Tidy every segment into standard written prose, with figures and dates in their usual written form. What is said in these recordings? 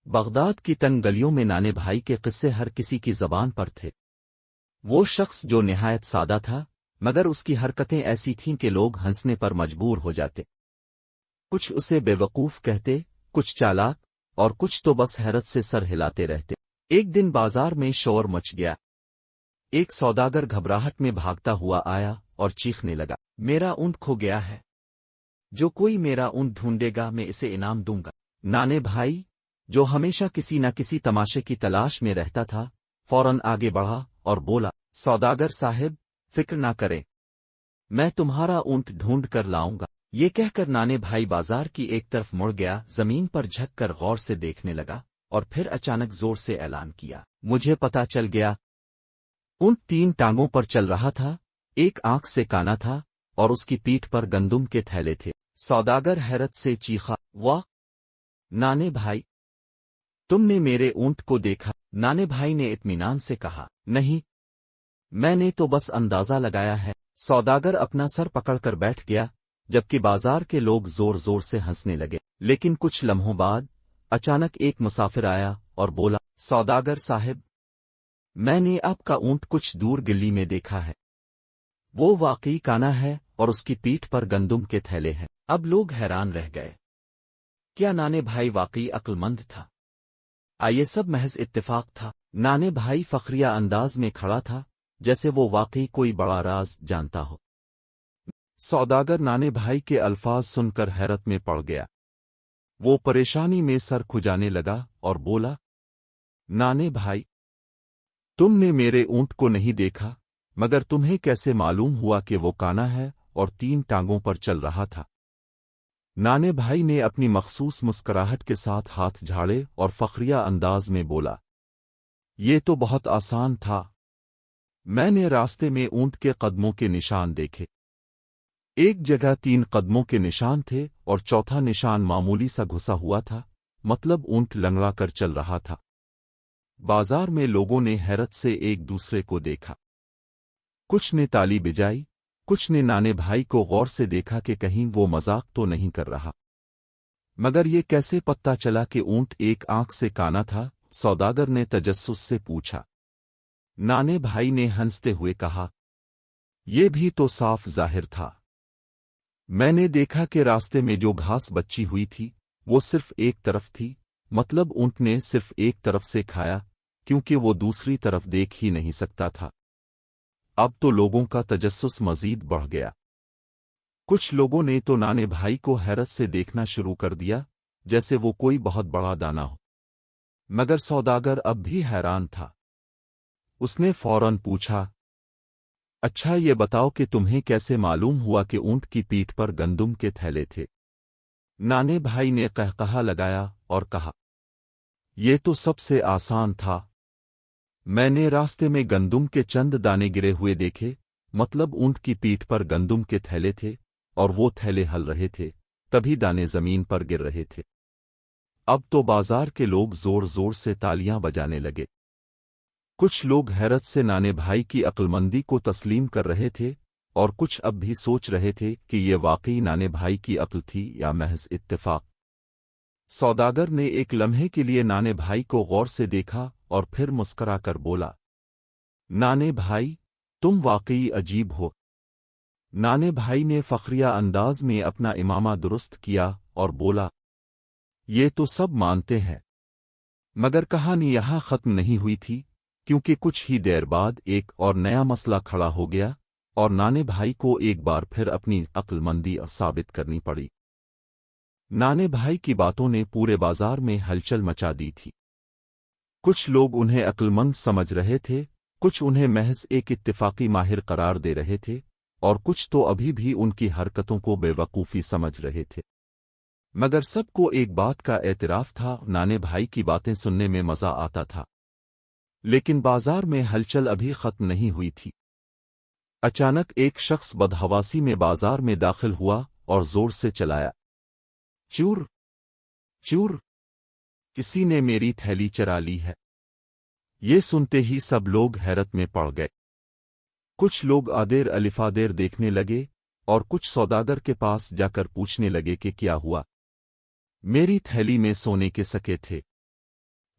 Baghdad کی تنگ گلیوں میں نانے بھائی کے قصے ہر کسی کی زبان پر تھے۔ وہ شخص جو نہایت سادہ تھا، مگر اس کی حرکتیں ایسی تھیں کہ لوگ ہنسنے پر مجبور ہو جاتے۔ کچھ اسے بے وقوف کہتے، کچھ چالاک، اور کچھ تو بس حیرت سے سر ہلاتے رہتے۔ ایک دن بازار میں شور مچ گیا۔ ایک سوداگر گھبراہٹ میں بھاگتا ہوا آیا اور چیخنے لگا، میرا اونٹ کھو گیا ہے، جو کوئی میرا اونٹ ڈھونڈے گا میں اسے انعام دوں گا۔ نانے بھائی، جو ہمیشہ کسی نہ کسی تماشے کی تلاش میں رہتا تھا، فوراً آگے بڑھا اور بولا، سوداگر صاحب، فکر نہ کریں، میں تمہارا اونٹ ڈھونڈ کر لاؤں گا۔ یہ کہہ کر نانے بھائی بازار کی ایک طرف مڑ گیا، زمین پر جھک کر غور سے دیکھنے لگا، اور پھر اچانک زور سے اعلان کیا، مجھے پتا چل گیا۔ اونٹ 3 ٹانگوں پر چل رہا تھا، ایک آنکھ سے کانا تھا، اور اس کی پیٹھ پر گندم کے تھیلے تھے۔ سوداگر حیرت سے چیخا، واہ نانے بھائی، تم نے میرے اونٹ کو دیکھا؟ نانے بھائی نے اطمینان سے کہا، نہیں، میں نے تو بس اندازہ لگایا ہے۔ سوداگر اپنا سر پکڑ کر بیٹھ گیا، جبکہ بازار کے لوگ زور زور سے ہنسنے لگے۔ لیکن کچھ لمحوں بعد اچانک ایک مسافر آیا اور بولا، سوداگر صاحب، میں نے آپ کا اونٹ کچھ دور گلی میں دیکھا ہے، وہ واقعی کانا ہے اور اس کی پیٹھ پر گندم کے تھیلے ہیں۔ اب لوگ حیران رہ گئے، کیا نانے بھائی واقعی عقل مند تھا؟ یہ سب محض اتفاق تھا؟ نانے بھائی فخریہ انداز میں کھڑا تھا، جیسے وہ واقعی کوئی بڑا راز جانتا ہو۔ سوداگر نانے بھائی کے الفاظ سن کر حیرت میں پڑ گیا۔ وہ پریشانی میں سر کھجانے لگا اور بولا، نانے بھائی، تم نے میرے اونٹ کو نہیں دیکھا، مگر تمہیں کیسے معلوم ہوا کہ وہ کانا ہے اور 3 ٹانگوں پر چل رہا تھا؟ نانے بھائی نے اپنی مخصوص مسکراہٹ کے ساتھ ہاتھ جھاڑے اور فخریہ انداز میں بولا، یہ تو بہت آسان تھا، میں نے راستے میں اونٹ کے قدموں کے نشان دیکھے۔ ایک جگہ 3 قدموں کے نشان تھے اور چوتھا نشان معمولی سا گھسا ہوا تھا، مطلب اونٹ لنگڑا کر چل رہا تھا۔ بازار میں لوگوں نے حیرت سے ایک دوسرے کو دیکھا، کچھ نے تالی بجائی، کچھ نے نانے بھائی کو غور سے دیکھا کہ کہیں وہ مذاق تو نہیں کر رہا۔ مگر یہ کیسے پتہ چلا کہ اونٹ ایک آنکھ سے کانا تھا؟ سوداگر نے تجسس سے پوچھا۔ نانے بھائی نے ہنستے ہوئے کہا، یہ بھی تو صاف ظاہر تھا، میں نے دیکھا کہ راستے میں جو گھاس بچی ہوئی تھی وہ صرف ایک طرف تھی، مطلب اونٹ نے صرف ایک طرف سے کھایا، کیونکہ وہ دوسری طرف دیکھ ہی نہیں سکتا تھا۔ اب تو لوگوں کا تجسس مزید بڑھ گیا۔ کچھ لوگوں نے تو نانے بھائی کو حیرت سے دیکھنا شروع کر دیا، جیسے وہ کوئی بہت بڑا دانا ہو۔ مگر سوداگر اب بھی حیران تھا۔ اس نے فوراً پوچھا، اچھا یہ بتاؤ کہ تمہیں کیسے معلوم ہوا کہ اونٹ کی پیٹھ پر گندم کے تھیلے تھے؟ نانے بھائی نے قہقہا لگایا اور کہا، یہ تو سب سے آسان تھا، میں نے راستے میں گندم کے چند دانے گرے ہوئے دیکھے، مطلب اونٹ کی پیٹھ پر گندم کے تھیلے تھے اور وہ تھیلے ہل رہے تھے، تبھی دانے زمین پر گر رہے تھے۔ اب تو بازار کے لوگ زور زور سے تالیاں بجانے لگے۔ کچھ لوگ حیرت سے نانے بھائی کی عقلمندی کو تسلیم کر رہے تھے، اور کچھ اب بھی سوچ رہے تھے کہ یہ واقعی نانے بھائی کی عقل تھی یا محض اتفاق۔ سوداگر نے ایک لمحے کے لیے نانے بھائی کو غور سے دیکھا اور پھر مسکرا کر بولا، نانے بھائی، تم واقعی عجیب ہو۔ نانے بھائی نے فخریہ انداز میں اپنا امامہ درست کیا اور بولا، یہ تو سب مانتے ہیں، مگر کہانی یہاں ختم نہیں ہوئی تھی، کیونکہ کچھ ہی دیر بعد ایک اور نیا مسئلہ کھڑا ہو گیا، اور نانے بھائی کو ایک بار پھر اپنی عقل مندی ثابت کرنی پڑی۔ نانے بھائی کی باتوں نے پورے بازار میں ہلچل مچا دی تھی۔ کچھ لوگ انہیں عقل مند سمجھ رہے تھے، کچھ انہیں محض ایک اتفاقی ماہر قرار دے رہے تھے، اور کچھ تو ابھی بھی ان کی حرکتوں کو بے وقوفی سمجھ رہے تھے۔ مگر سب کو ایک بات کا اعتراف تھا، نانے بھائی کی باتیں سننے میں مزہ آتا تھا۔ لیکن بازار میں ہلچل ابھی ختم نہیں ہوئی تھی۔ اچانک ایک شخص بدحواسی میں بازار میں داخل ہوا اور زور سے چلایا، چور چور، کسی نے میری تھیلی چرا لی ہے۔ یہ سنتے ہی سب لوگ حیرت میں پڑ گئے۔ کچھ لوگ آدیر الفادیر دیکھنے لگے اور کچھ سوداگر کے پاس جا کر پوچھنے لگے کہ کیا ہوا۔ میری تھیلی میں سونے کے سکے تھے،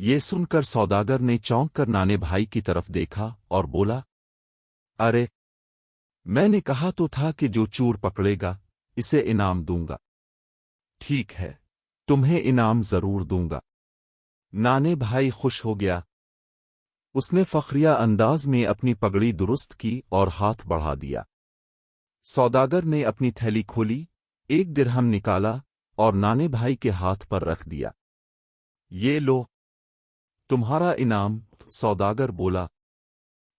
یہ سن کر سوداگر نے چونک کر نانے بھائی کی طرف دیکھا اور بولا، ارے، میں نے کہا تو تھا کہ جو چور پکڑے گا اسے انعام دوں گا۔ ٹھیک ہے، تمہیں انعام ضرور دوں گا۔ نانے بھائی خوش ہو گیا۔ اس نے فخریہ انداز میں اپنی پگڑی درست کی اور ہاتھ بڑھا دیا۔ سوداگر نے اپنی تھیلی کھولی، 1 درہم نکالا اور نانے بھائی کے ہاتھ پر رکھ دیا۔ یہ لو، تمہارا انعام، سوداگر بولا۔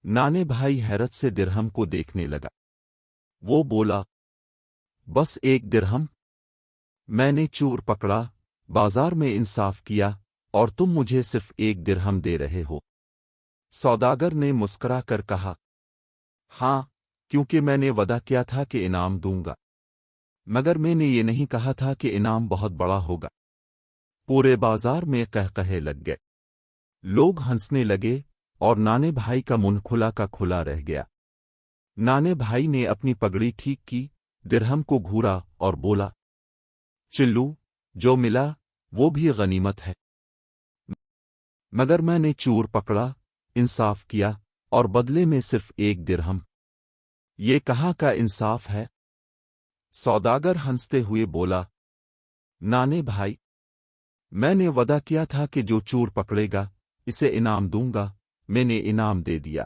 نانے بھائی حیرت سے درہم کو دیکھنے لگا۔ وہ بولا، بس 1 درہم؟ میں نے چور پکڑا، بازار میں انصاف کیا، اور تم مجھے صرف 1 درہم دے رہے ہو؟ سوداگر نے مسکرا کر کہا، ہاں، کیونکہ میں نے وعدہ کیا تھا کہ انعام دوں گا، مگر میں نے یہ نہیں کہا تھا کہ انعام بہت بڑا ہوگا۔ پورے بازار میں قہقہے لگ گئے۔ لوگ ہنسنے لگے اور نانے بھائی کا منہ کھلا کا کھلا رہ گیا۔ نانے بھائی نے اپنی پگڑی ٹھیک کی، درہم کو گھورا اور بولا، چلو، جو ملا وہ بھی غنیمت ہے، مگر میں نے چور پکڑا، انصاف کیا، اور بدلے میں صرف 1 درہم۔ یہ کہاں کا انصاف ہے؟ سوداگر ہنستے ہوئے بولا، نانے بھائی، میں نے وعدہ کیا تھا کہ جو چور پکڑے گا اسے انعام دوں گا، میں نے انعام دے دیا،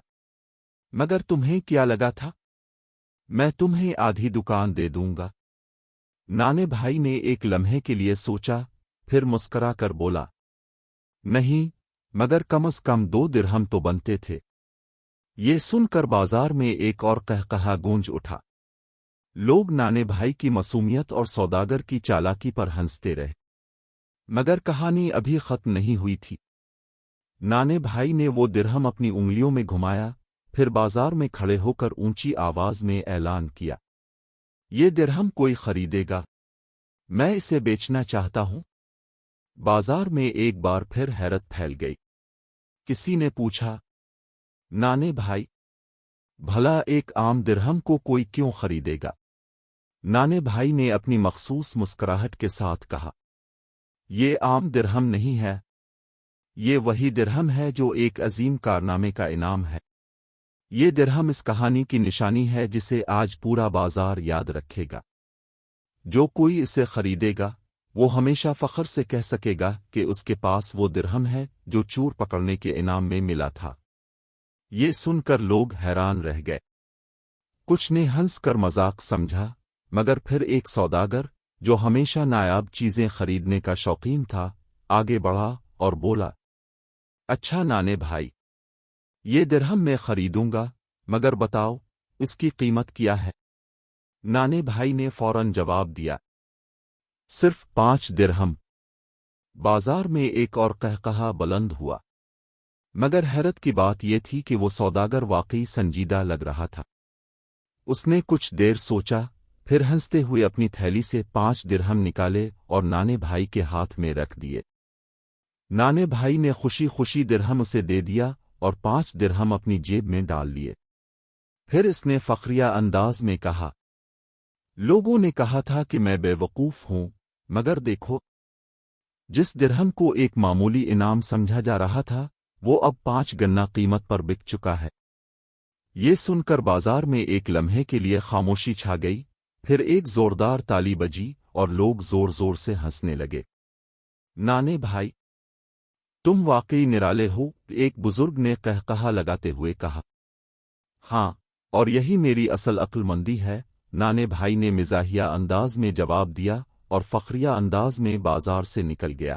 مگر تمہیں کیا لگا تھا؟ میں تمہیں آدھی دکان دے دوں گا۔ نانے بھائی نے ایک لمحے کے لیے سوچا، پھر مسکرا کر بولا، نہیں، مگر کم از کم 2 درہم تو بنتے تھے۔ یہ سن کر بازار میں ایک اور قہقہا گونج اٹھا۔ لوگ نانے بھائی کی معصومیت اور سوداگر کی چالاکی پر ہنستے رہے، مگر کہانی ابھی ختم نہیں ہوئی تھی۔ نانے بھائی نے وہ درہم اپنی انگلیوں میں گھمایا، پھر بازار میں کھڑے ہو کر اونچی آواز میں اعلان کیا، یہ درہم کوئی خریدے گا؟ میں اسے بیچنا چاہتا ہوں۔ بازار میں ایک بار پھر حیرت پھیل گئی۔ کسی نے پوچھا، نانے بھائی، بھلا 1 عام درہم کو کوئی کیوں خریدے گا؟ نانے بھائی نے اپنی مخصوص مسکراہٹ کے ساتھ کہا، یہ عام درہم نہیں ہے، یہ وہی درہم ہے جو ایک عظیم کارنامے کا انعام ہے۔ یہ درہم اس کہانی کی نشانی ہے جسے آج پورا بازار یاد رکھے گا۔ جو کوئی اسے خریدے گا وہ ہمیشہ فخر سے کہہ سکے گا کہ اس کے پاس وہ درہم ہے جو چور پکڑنے کے انعام میں ملا تھا۔ یہ سن کر لوگ حیران رہ گئے۔ کچھ نے ہنس کر مذاق سمجھا، مگر پھر ایک سوداگر جو ہمیشہ نایاب چیزیں خریدنے کا شوقین تھا آگے بڑھا اور بولا، اچھا نانے بھائی، یہ درہم میں خریدوں گا، مگر بتاؤ اس کی قیمت کیا ہے؟ نانے بھائی نے فوراً جواب دیا، صرف 5 درہم۔ بازار میں ایک اور قہقہا بلند ہوا، مگر حیرت کی بات یہ تھی کہ وہ سوداگر واقعی سنجیدہ لگ رہا تھا۔ اس نے کچھ دیر سوچا، پھر ہنستے ہوئے اپنی تھیلی سے 5 درہم نکالے اور نانے بھائی کے ہاتھ میں رکھ دیے۔ نانے بھائی نے خوشی خوشی درہم اسے دے دیا اور 5 درہم اپنی جیب میں ڈال لیے۔ پھر اس نے فخریہ انداز میں کہا، لوگوں نے کہا تھا کہ میں بے وقوف ہوں، مگر دیکھو، جس درہم کو ایک معمولی انعام سمجھا جا رہا تھا وہ اب 5 گنا قیمت پر بک چکا ہے۔ یہ سن کر بازار میں ایک لمحے کے لیے خاموشی چھا گئی، پھر ایک زوردار تالی بجی اور لوگ زور زور سے ہنسنے لگے۔ نانے بھائی، تم واقعی نرالے ہو، ایک بزرگ نے قہقہا لگاتے ہوئے کہا۔ ہاں، اور یہی میری اصل عقل مندی ہے، نانے بھائی نے مزاحیہ انداز میں جواب دیا اور فخریہ انداز میں بازار سے نکل گیا۔